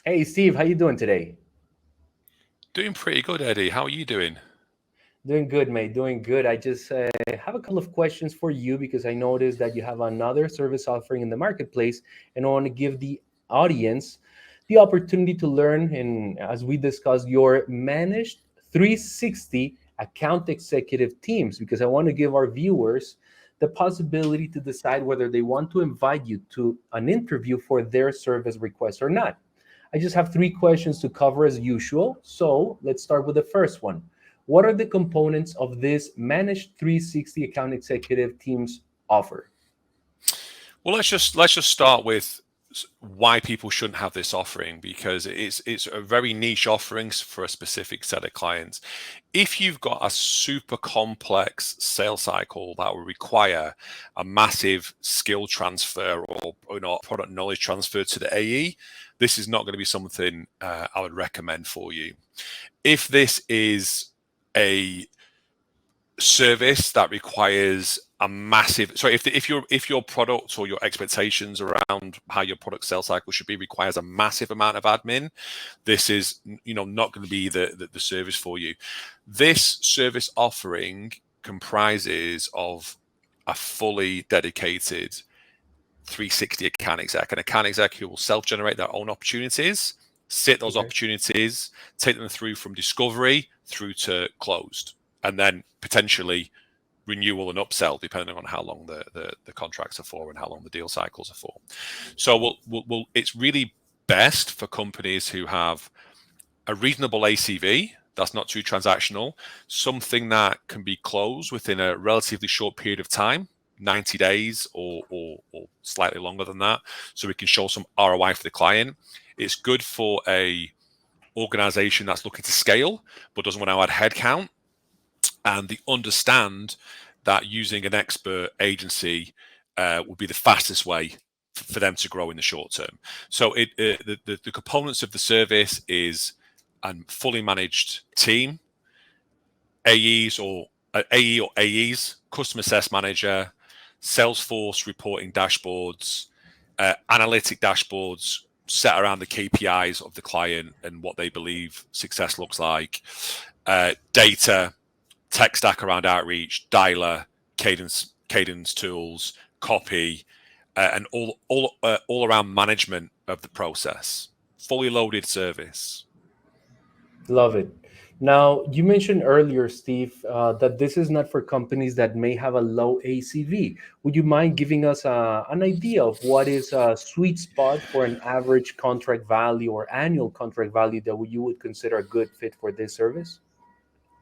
Hey Steve, how you doing today? Doing pretty good, Eddie. How are you doing? Doing good, mate. Doing good. I just have a couple of questions for you because I noticed that you have another service offering in the marketplace, and I want to give the audience the opportunity to learn. And as we discussed, your managed 360 account executive teams, because I want to give our viewers the possibility to decide whether they want to invite you to an interview for their service request or not. I just have three questions to cover as usual. So let's start with the first one. What are the components of this managed 360 account executive teams offer? Well, let's just start with why people shouldn't have this offering because it's a very niche offering for a specific set of clients. If you've got a super complex sales cycle that will require a massive skill transfer or product knowledge transfer to the AE, this is not going to be something I would recommend for you. If this is a service that requires a massive if your product or your expectations around how your product sales cycle should be requires a massive amount of admin, this is not going to be the service for you. This service offering comprises of a fully dedicated 360 account exec, an account exec who will self-generate their own opportunities, sit those Okay. opportunities, take them through from discovery through to closed, and then potentially renewal and upsell depending on how long the contracts are for and how long the deal cycles are for. So it's really best for companies who have a reasonable ACV that's not too transactional, something that can be closed within a relatively short period of time, 90 days or slightly longer than that, so we can show some ROI for the client. It's good for a organization that's looking to scale but doesn't want to add headcount, and they understand that using an expert agency would be the fastest way for them to grow in the short term. So the components of the service is a fully managed team, AEs or AE or AEs, customer success manager, Salesforce reporting dashboards, analytic dashboards set around the KPIs of the client and what they believe success looks like, data, tech stack around outreach, dialer, cadence tools, copy, and all around management of the process. Fully loaded service. Love it. Now, you mentioned earlier, Steve, that this is not for companies that may have a low ACV. Would you mind giving us an idea of what is a sweet spot for an average contract value or annual contract value that you would consider a good fit for this service?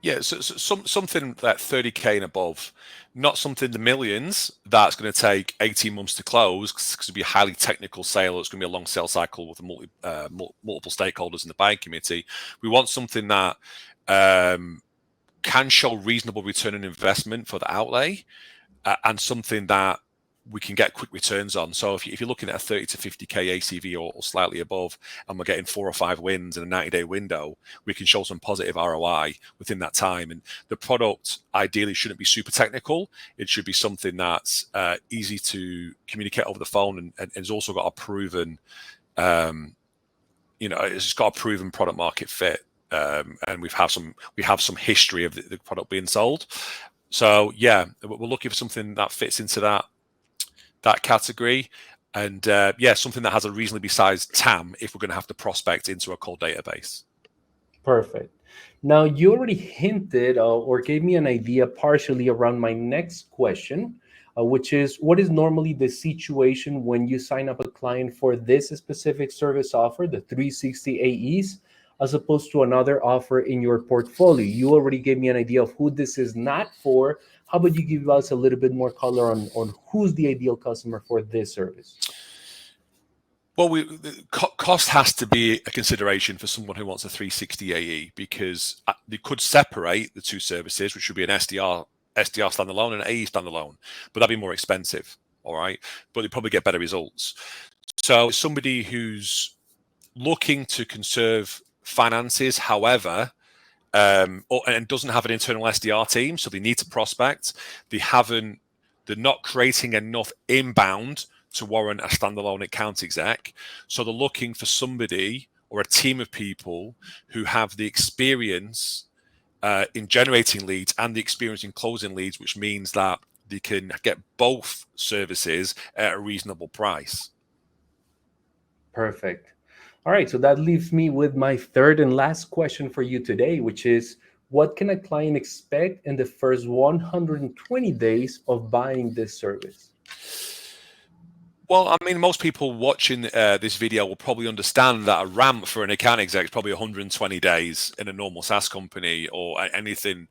Yeah, so something like 30K and above, not something in the millions that's going to take 18 months to close because it'll be a highly technical sale. It's going to be a long sales cycle with multiple stakeholders in the buying committee. We want something that can show reasonable return on investment for the outlay, and something that we can get quick returns on. So if you're looking at a 30 to 50K ACV or slightly above, and we're getting 4 or 5 wins in a 90-day window, we can show some positive ROI within that time. And the product ideally shouldn't be super technical. It should be something that's easy to communicate over the phone, and has also got a proven, it's got a proven product market fit. And we have some history of the product being sold. So yeah, we're looking for something that fits into that category, and yeah, something that has a reasonably sized TAM if we're going to have to prospect into a cold database. Perfect. Now, you already hinted or gave me an idea partially around my next question, which is what is normally the situation when you sign up a client for this specific service offer, the 360 AEs, as opposed to another offer in your portfolio? You already gave me an idea of who this is not for. How about you give us a little bit more color on who's the ideal customer for this service? Well, cost has to be a consideration for someone who wants a 360 AE, because they could separate the two services, which would be an SDR standalone and an AE standalone, but that'd be more expensive. All right, but they probably get better results. So somebody who's looking to conserve finances, however, and doesn't have an internal SDR team, so they need to prospect. They're not creating enough inbound to warrant a standalone account exec. So they're looking for somebody or a team of people who have the experience in generating leads and the experience in closing leads, which means that they can get both services at a reasonable price. Perfect. All right, so that leaves me with my third and last question for you today, which is, what can a client expect in the first 120 days of buying this service? Well, I mean, most people watching this video will probably understand that a ramp for an account exec is probably 120 days in a normal SaaS company or anything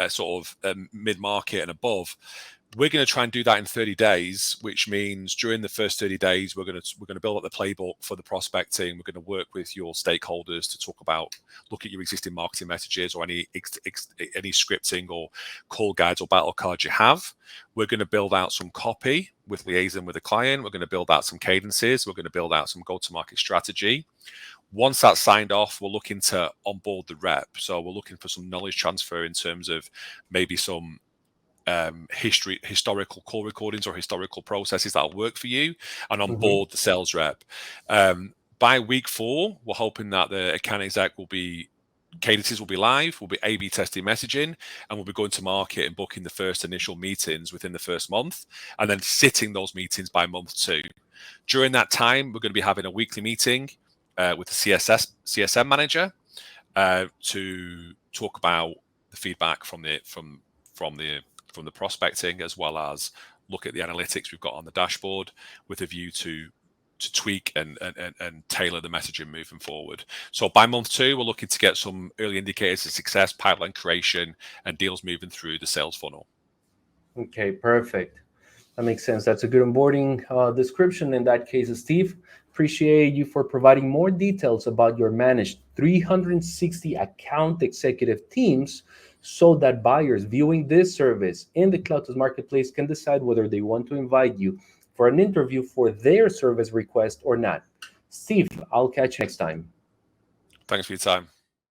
sort of mid-market and above. We're going to try and do that in 30 days, which means during the first 30 days, we're going to build up the playbook for the prospecting. We're going to work with your stakeholders to talk about, look at your existing marketing messages or any scripting or call guides or battle cards you have. We're going to build out some copy with liaison with the client. We're going to build out some cadences. We're going to build out some go-to-market strategy. Once that's signed off, we're looking to onboard the rep. So we're looking for some knowledge transfer in terms of maybe some historical call recordings or historical processes that'll work for you, and on board the sales rep. By week 4, we're hoping that the account exec cadences will be live, we'll be A/B testing messaging, and we'll be going to market and booking the first initial meetings within the first month, and then sitting those meetings by month 2. During that time, we're going to be having a weekly meeting with the CSM manager to talk about the feedback from the prospecting, as well as look at the analytics we've got on the dashboard with a view to tweak and tailor the messaging moving forward. So by month 2, we're looking to get some early indicators of success, pipeline creation, and deals moving through the sales funnel. Okay, perfect. That makes sense. That's a good onboarding description in that case, Steve. Appreciate you for providing more details about your managed 360 account executive teams, so that buyers viewing this service in the CloudTest Marketplace can decide whether they want to invite you for an interview for their service request or not. Steve, I'll catch you next time. Thanks for your time.